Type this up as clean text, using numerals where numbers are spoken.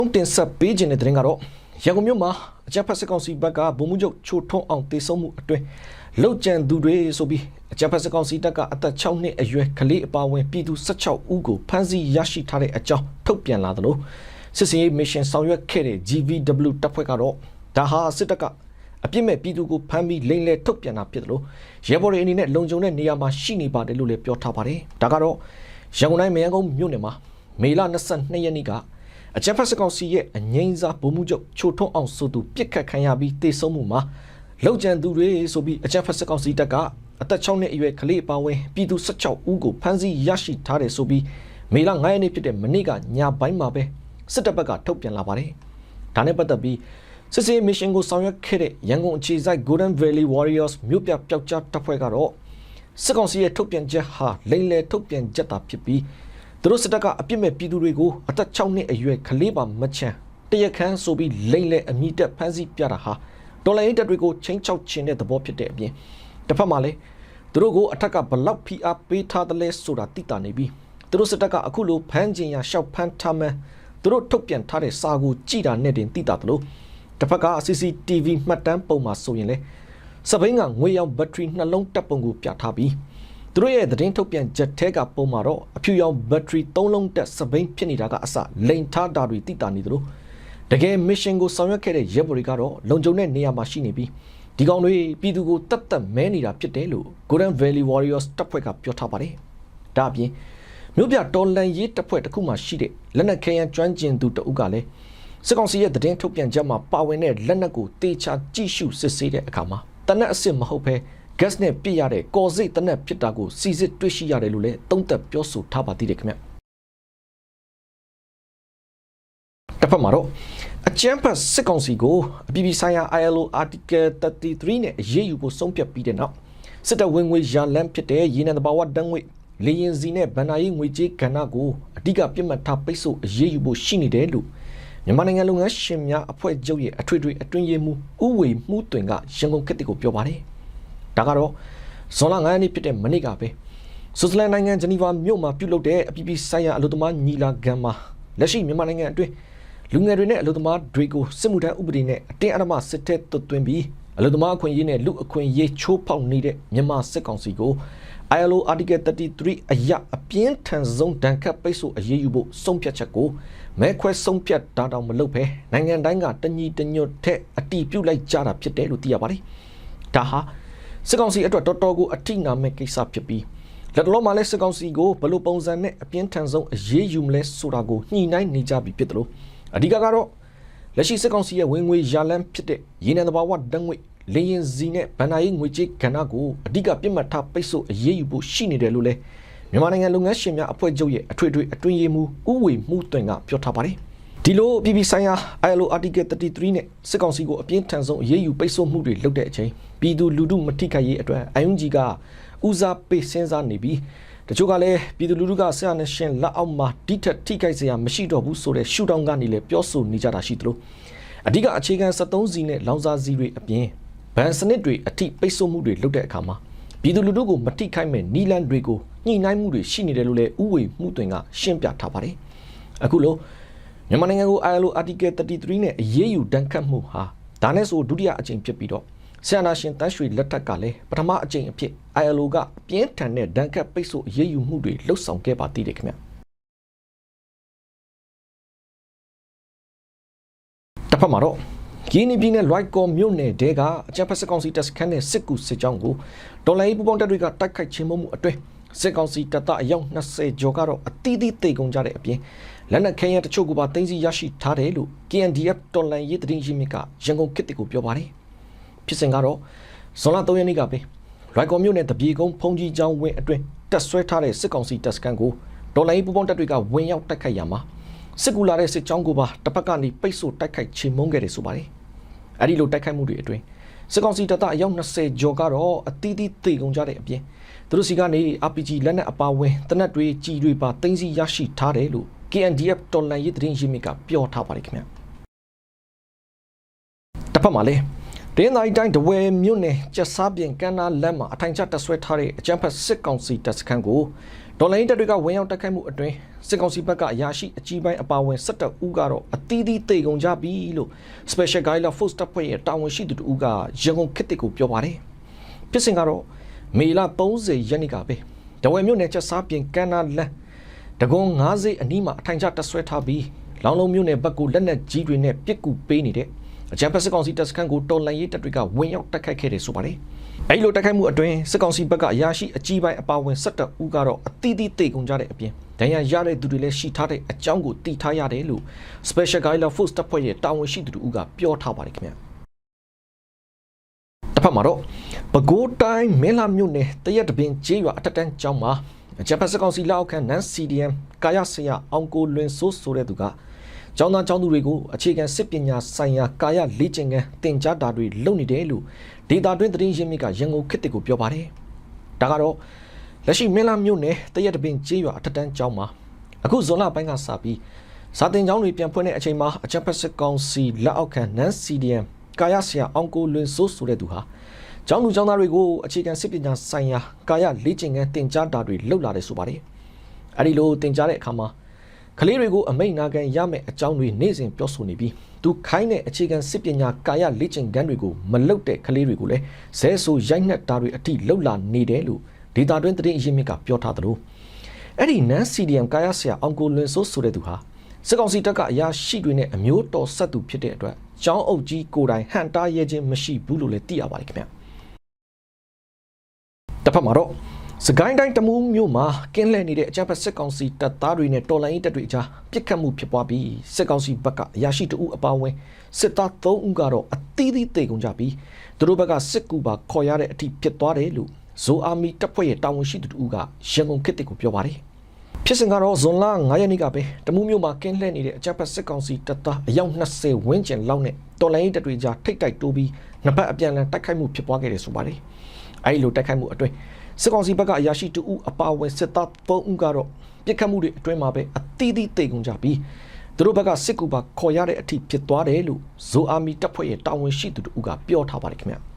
တင်ဆက်ပေးခြင်းတဲ့တဲ့ရင်ကတော့ရန်ကုန်မြို့မှာအကြမ်းဖက်စစ်ကောင်စီဘက်ကဗိုလ်မှူးချုပ်ချိုထွန်းအောင်တေဆုံးမှုအတွင်းလုံခြံသူတွေဆိုပြီးအကြမ်းဖက်စစ်ကောင်စီတပ်ကအသက်6နှစ်အရွယ်ကလေးအပါအဝင်ပြည်သူ16ဦးကိုဖမ်းဆီးရရှိထားတဲ့အကြောင်းထုတ်ပြန်လာသလိုစစ်စင်ရေးမစ်ရှင်ဆောင်ရွက်ခဲ့တဲ့ GVW တပ်ဖွဲ့ကတော့ဒါဟာစစ်တပ်ကအပြစ်မဲ့ပြည်သူကိုဖမ်းပြီးလိမ်လည်ထုတ်ပြန်တာဖြစ်တယ်လို့ရဲဘော်တွေအနေနဲ့လုံခြုံတဲ့နေရာမှာရှိနေပါတယ်လို့လည်းပြောထားပါတယ်ဒါကတော့ရန်ကုန်တိုင်းမရန်ကုန်မြို့နယ်မှာမေလ22ရက်နေ့ကအကြမ်းဖက်စစ်ကောင်စီရဲ့အငိမ့်စားဗိုလ်မှူးချုပ်ချိုထွန်းအောင်ဆိုသူပြစ်ခတ်ခံရပြီးတေဆုံးမှုမှာလုံခြံသူတွေဆိုပြီးအကြမ်းဖက်စစ်ကောင်စီတပ်ကအသက်6နှစ်အရွယ်ကလေးအပါအဝင်ပြည်သူ16ဦးကိုဖမ်းဆီးရရှိထားတယ်ဆိုပြီးမေလ9ရက်နေ့ဖြစ်တဲ့မနေ့ကညပိုင်းမှာပဲစစ်တပ်ဘက်ကထုတ်ပြန်လာပါတယ်။ဒါနဲ့ပတ်သက်ပြီးစစ်စေးမစ်ရှင်ကိုဆောင်ရွက်ခဲ့တဲ့ရန်ကုန်အခြေစိုက် Golden Valley Warriors မြို့ပြပျောက်ကြားတပ်ဖွဲ့ကတော့စစ်ကောင်စီရဲ့ထုတ်ပြန်ချက်ဟာလိမ်လည်ထုတ်ပြန်ချက်တာဖြစ်ပြီးသူတို့စစ်တပ်ကအပြစ်မဲ့ပြည်သူတွေကိုအသက်6နှစ်အရွယ်ကလေးပါမချမ်းတရခန်းဆိုပြီးလိမ့်လေအမိတက်ဖမ်းဆီးပြတာဟာဒေါ်လာရေးတပ်တွေကိုချင်းချောက်ခြင်းတဲ့သဘောဖြစ်တဲ့အပြင်တစ်ဖက်မှာလည်းသူတို့ကိုအထက်ကဘလောက်ဖိအားပေးထားတယ်လဲဆိုတာသိတာနေပြီးသူတို့စစ်တပ်ကအခုလိုဖမ်းခြင်းရရှောက်ဖမ်းထားမှန်းသူတို့ထုတ်ပြန်ထားတဲ့စာကိုကြည်တာနဲ့တင်သိတာတလို့တစ်ဖက်က CCTV မှတ်တမ်းပုံမှာဆိုရင်လေစပိန်ကငွေရောင်ဘက်ထရီနှလုံးတပ်ပုံကိုပြထားပြီးသူတို့ရဲ့သတင်းထုတ်ပြန်ချက်ထဲကပုံမှာတော့အဖြူရောင်ဘက်ထရီ3လုံးတက်စပိန်ဖြစ်နေတာကအစလိန်ထားတာတွေတိတာနေသလိုတကယ်မစ်ရှင်ကိုဆောင်ရွက်ခဲ့တဲ့ရဲဘော်တွေကတော့လုံခြုံတဲ့နေရာမှာရှိနေပြီးဒီကောင်တွေပြည်သူကိုတတ်တတ်မဲနေတာဖြစ်တယ်လို့ Golden Valley Warriors တပ်ဖွဲ့ကပြောထားပါတယ်။ဒါအပြင်မြို့ပြတော်လန်ရေးတပ်ဖွဲ့တစ်ခုမှရှိတဲ့လက်နက်ခဲယမ်းကျွမ်းကျင်သူတအုပ်ကလည်းစစ်ကောင်စီရဲ့သတင်းထုတ်ပြန်ချက်မှာပါဝင်တဲ့လက်နက်ကိုတေချာကြည့်ရှုစစ်ဆေးတဲ့အခါမှာတနက်အစ်စ်မဟုတ်ဘဲgas နဲ့ပြည့်ရတဲ့ကော်စိတ်တနက်ဖြစ်တာကိုစီစစ်တွေ့ရှိရတယ်လို့လည်းသုံးသပ်ပြောဆိုထားပါသေးတယ်ခင်ဗျတစ်ဖက်မှာတော့အကြမ်းဖက်စစ်ကောင်စီကိုအပြည်ပြည်ဆိုင်ရာ ILO Article 33နဲ့အရေးယူဖို့ဆုံးဖြတ်ပြီးတဲ့နောက်စစ်တပ်ဝင်ငွေရလန်းဖြစ်တဲ့ရေနံသဘာဝဓာတ်ငွေလေရင်စီနဲ့ဗန်နာရေးငွေကြေးကဏ္ဍကိုအဓိကပြစ်မှတ်ထားပိတ်ဆို့အရေးယူဖို့ရှိနေတယ်လို့မြန်မာနိုင်ငံလုပ်ငန်းရှင်များအဖွဲ့ချုပ်ရဲ့အထွေထွေအတွင်းရေးမှူးဦးဝေမှုတွင်ကရန်ကုန်ခေတ်ကိုပြောပါတယ်ဒါကတော့ဇွန်လ9ရက်နေ့ဖြစ်တဲ့မနေ့ကပဲဆွစ်ဇာလန်နိုင်ငံဂျနီဗာမြို့မှာပြုလုပ်တဲ့အပြည်ပြည်ဆိုင်ရာအလုပ်သမားညီလာခံမှာလက်ရှိမြန်မာနိုင်ငံအတွင်းလူငယ်တွေနဲ့အလုပ်သမားတွေကိုစစ်မှုထမ်းဥပဒေနဲ့အတင်းအဓမ္မစစ်တပ်သွင်းပြီးအလုပ်သမားအခွင့်အရေးနဲ့လူအခွင့်အရေးချိုးဖောက်နေတဲ့မြန်မာစစ်ကောင်စီကို ILO Article 33အရအပြင်းထန်ဆုံးဒဏ်ခတ်ပိတ်ဆို့အရေးယူဖို့ဆုံးဖြတ်ချက်ကိုမဲခွဲဆုံးဖြတ်တာတောင်မလုပ်ဘဲနိုင်ငံတိုင်းကတညီတညွတ်ထက်အတီးပြုတ်လိုက်ကြတာဖြစ်တယ်လို့သိရပါတယ်။ဒါဟာစစ်ကောင်စီအတွက်တော်တော်ကိုအထိနာမဲ့ကိစ္စဖြစ်ပြီးလက်တော်မှာလည်းစစ်ကောင်စီကိုဘယ်လိုပုံစံနဲ့အပြင်းထန်ဆုံးအရေးယူမလဲဆိုတာကိုညှိနှိုင်းနေကြပြီဖြစ်တယ်လို့အဓိကကတော့လက်ရှိစစ်ကောင်စီရဲ့ဝင်ငွေရလန်းဖြစ်တဲ့ရေနံသဘာဝဓာတ်ငွေလေရင်စီနဲ့ဗန်နာရေးငွေကြေးကဏ္ဍကိုအဓိကပြစ်မှတ်ထားပိတ်ဆို့အရေးယူဖို့ရှိနေတယ်လို့လည်းမြန်မာနိုင်ငံလုပ်ငန်းရှင်များအဖွဲ့ချုပ်ရဲ့အထွေထွေအတွင်းရေးမှူးဦးဝေမှုတွင်ကပြောထားပါတယ်ဒီလိုပြည်ပြည်ဆိုင်ရာ ILO Article 33နဲ့စစ်ကောင်စီကိုအပြင်းထန်ဆုံးအရေးယူပိတ်ဆို့မှုတွေလုပ်တဲ့အချိန်ပြည်သူလူထုမထိခိုက်ရေးအတွက် IUNG ကဦးစားပေးစဉ်းစားနေပြီးတချို့ကလည်းပြည်သူလူထုကဆရာနဲ့ရှင်လက်အောက်မှာဒီထက်ထိခိုက်စရာမရှိတော့ဘူးဆိုတဲ့ရှုထောင့်ကနေလည်းပြောဆိုနေကြတာရှိသလိုအဓိကအခြေခံ73စီနဲ့လောင်စာစီတွေအပြင်ဗန်စနစ်တွေအထိပိတ်ဆို့မှုတွေလုပ်တဲ့အခါမှာပြည်သူလူထုကိုမထိခိုက်မဲ့နီလန်တွေကိုညှိနှိုင်းမှုတွေရှိနေတယ်လို့လည်းဥဝေမှုတွင်ကရှင်းပြထားပါတယ်အခုလို့မြန်မာနိုင်ငံကို ILO Article 33နဲ့အရေးယူဒဏ်ခတ်မှုဟာဒါနဲ့ဆိုဒုတိယအကြိမ်ဖြစ်ပြီးတော့ဆရာနာရှင်တန်းရွှေလက်ထက်ကလည်းပထမအကြိမ်အဖြစ် ILO ကပြင်းထန်တဲ့ဒဏ်ခတ်ပိတ်ဆို့အရေးယူမှုတွေလှုပ်ဆောင်ခဲ့ပါသေးတယ်ခင်ဗျတစ်ဖက်မှာတော့ရင်းနှီးပြည်နယ်လွိုက်ကော်မြို့နယ်တဲကအကြမ်းဖက်စစ်ကောင်စီတပ်စခန်းနဲ့စစ်ကူစစ်ကြောင်းကိုဒေါ်လာရေးပူပေါင်းတပ်တွေကတိုက်ခိုက်ခြင်းမှုအတွင်းစစ်ကောင်စီတပ်သားအယောက်20ကျော်ကတော့အသီးသီးတေကုန်ကြတဲ့အပြင်လက်နက်ခဲယမ်းတချို့ကပါသိမ်းဆည်းရရှိထားတယ်လို့ KNDF တော်လန်ရေးသတင်းရင်းမြစ်ကရန်ကုန်ခေတ်ကိုပြောပါတယ်ဖြစ်စဉ်ကတော့ဇွန်လ3ရက်နေ့ကပဲလွိုက်ကော်မြို့နယ်တပြေကုန်းဖုန်ကြီးကျောင်းဝင်းအတွင်းတက်ဆွဲထားတဲ့စစ်ကောင်စီတပ်စခန်းကိုဒေါ်လာရေးပူပေါင်းတပ်တွေကဝင်ရောက်တိုက်ခိုက်ရမှာစစ်ကူလာတဲ့စစ်ကြောင်းကိုပါတစ်ဖက်ကနေပိတ်ဆို့တိုက်ခိုက်ချေမှုန်းခဲ့တယ်ဆိုပါတယ်အဲဒီလိုတိုက်ခိုက်မှုတွေအတွင်းစစ်ကောင်စီတပ်သားအယောက်20ကျော်ကတော့အသီးသီးသေကုန်ကြတဲ့အပြင်သူတို့စီကနေ RPG လက်နက်အပါဝင်တနက်တွေကြီးတွေပါသိမ်းဆည်းရရှိထားတယ်လို့ KNDF တော်လန်ရေးသတင်းရင်းမြစ်ကပြောထားပါတယ်ခင်ဗျတစ်ဖက်မှာလည်းတင်းတိုင်းတိုင်းတဝဲမြို့နယ်ကျက်စားပြင်ကမ်းနားလမ်းမှာအထိုင်ချတပ်ဆွဲထားတဲ့အကြမ်းဖက်စစ်ကောင်စီတပ်စခန်းကို ဒေါ်လာရင်းတပ်တွေကဝင်ရောက်တိုက်ခိုက်မှုအတွင်းစစ်ကောင်စီဘက်ကအရာရှိအကြီးပိုင်းအပါအဝင်17ဦးကတော့အသီးသီးတေကုန်ကြပြီလို့ Special Guerrilla Force တပ်ဖွဲ့ရဲ့တာဝန်ရှိသူတို့ကရန်ကုန်ခေတ်တစ်ကိုပြောပါတယ်ဖြစ်စဉ်ကတော့မေလ30ရက်နေ့ကပဲတဝယ်မြို့နယ်ချက်စားပြင်ကမ်းနားလမ်းတကွန်90အနီးမှာအထိုင်ချတပ်ဆွဲထားပြီးလောင်လုံးမြို့နယ်ဘက်ကိုလက်နက်ကြီးတွေနဲ့ပစ်ကူပေးနေတဲ့အကြမ်းဖက်စစ်ကောင်စီတပ်စခန်းကိုတော်လှန်ရေးတပ်တွေကဝင်ရောက်တိုက်ခိုက်ခဲ့တယ်ဆိုပါတယ်အဲဒီလိုတိုက်ခိုက်မှုအတွင်းစစ်ကောင်စီဘက်ကအရာရှိအကြီးပိုင်းအပါအဝင်17ဦးကတော့အသီးသီးတေကုန်ကြတဲ့အပြင်ဒဏ်ရာရတဲ့သူတွေလည်းရှိထားတဲ့အကြောင်းကိုသိထားရတယ်လို့ Special Guerrilla Force တပ်ဖွဲ့ရဲ့တာဝန်ရှိသူတို့ကပြောထားပါတယ်ခင်ဗျာတစ်ဖက်မှာတော့ပဲခူးတိုင်းမင်းလာမြို့နယ်တရက်တပင်ကျေးရွာအထက်တန်းကျောင်းမှာဂျပန်စစ်ကောင်စီလက်အောက်ခံနန် CDM ကာယဆရာအောင်ကိုလွင်စိုးဆိုတဲ့သူကကျောင်းသားကျောင်းသူတွေကိုအခြေခံစစ်ပညာဆိုင်ရာကာယလေ့ကျင့်ခန်းသင်ကြားတာတွေလုပ်နေတယ်လို့ဒေတာတွင်းသတင်းရင်းမြစ်ကရန်ကုန်ခေတ်ကိုပြောပါတယ်ဒါကတော့လက်ရှိမင်းလာမြို့နယ်တရက်တပင်ကျေးရွာအထက်တန်းကျောင်းမှာအခုဇွန်လပိုင်းကစပြီးစာသင်ကျောင်းတွေပြန်ဖွင့်တဲ့အချိန်မှာအကြမ်းဖက်စစ်ကောင်စီလက်အောက်ခံနန် CDM ကာယဆရာအောင်ကိုလွင်စိုးဆိုတဲ့သူဟာကျောင်းသူကျောင်းသားတွေကိုအခြေခံစစ်ပညာဆိုင်ရာကာယလေ့ကျင့်ခန်းသင်ကြားတာတွေလုပ်လာတယ်ဆိုပါတယ်အဲဒီလိုသင်ကြားတဲ့အခါမှာကလေးတွေကိုအမိန့်နာခံရမယ့်အကြောင်းတွေနေ့စဉ်ပြောဆိုနေပြီးသူခိုင်းတဲ့အခြေခံစစ်ပညာကာယလေ့ကျင့်ခန်းတွေကိုမလုပ်တဲ့ကလေးတွေကိုလည်းဇဲဆိုရိုက်နှက်တာတွေအထိလုပ်လာနေတယ်လို့ဒေတာတွင်းသတင်းအရင်းမြစ်ကပြောထားသလိုအဲ့ဒီနန် CDM ကာယဆရာအောင်ကိုလွင်စိုးဆိုတဲ့သူဟာစစ်ကောင်စီတပ်ကအရာရှိတွေနဲ့အမျိုးတော်ဆက်သူဖြစ်တဲ့အတွက်ကျောင်းအုပ်ကြီးကိုယ်တိုင်ဟန်တားရဲခြင်းမရှိဘူးလို့လည်းသိရပါတယ်ခင်ဗျတစ်ဖက်မှာတော့စကိုင်းတိုင်းတမူးမြို့မှာကင်းလှည့်နေတဲ့အကြမ်းဖက်စစ်ကောင်စီတပ်သားတွေနဲ့တော်လှန်ရေးတပ်တွေကြားပစ်ခတ်မှုဖြစ်ပွားပြီးစစ်ကောင်စီဘက်ကအရာရှိတအုပ်အပါအဝင်စစ်သား3ဦးကတော့အသီးသီးတေကုန်ကြပြီးသူတို့ဘက်ကစစ်ကူပါခေါ်ရတဲ့အထိဖြစ်သွားတယ်လို့ဇိုအာမီတပ်ဖွဲ့ရဲ့တာဝန်ရှိသူတအုပ်ကရန်ကုန်ခေတ်တစ်ကိုပြောပါတယ်ဖြစ်စဉ်ကတော့ဇွန်လ9ရက်နေ့ကပဲတမူးမြို့မှာကင်းလှည့်နေတဲ့အကြမ်းဖက်စစ်ကောင်စီတပ်သားအယောက်20ဝန်းကျင်လောက်နဲ့တော်လှန်ရေးတပ်တွေကြားထိတ်တိုက်တိုးပြီးနှစ်ဖက်အပြန်အလှန်တိုက်ခိုက်မှုဖြစ်ပွားခဲ့တယ်ဆိုပါတယ်အဲဒီလိုတိုက်ခိုက်မှုအတွင်းစစ်ကောင်စီဘက်ကအရာရှိတအုပ်အပါအဝင်စစ်သား3ဦးကတော့ပြစ်ခတ်မှုတွေအတွင်းမှာပဲအသီးသီးတေကုန်ကြပြီးသူတို့ဘက်ကစစ်ကူပါခေါ်ရတဲ့အထိဖြစ်သွားတယ်လို့ဇိုအာမီတပ်ဖွဲ့ရဲ့တာဝန်ရှိသူတအုပ်ကပြောထားပါတယ်ခင်ဗျ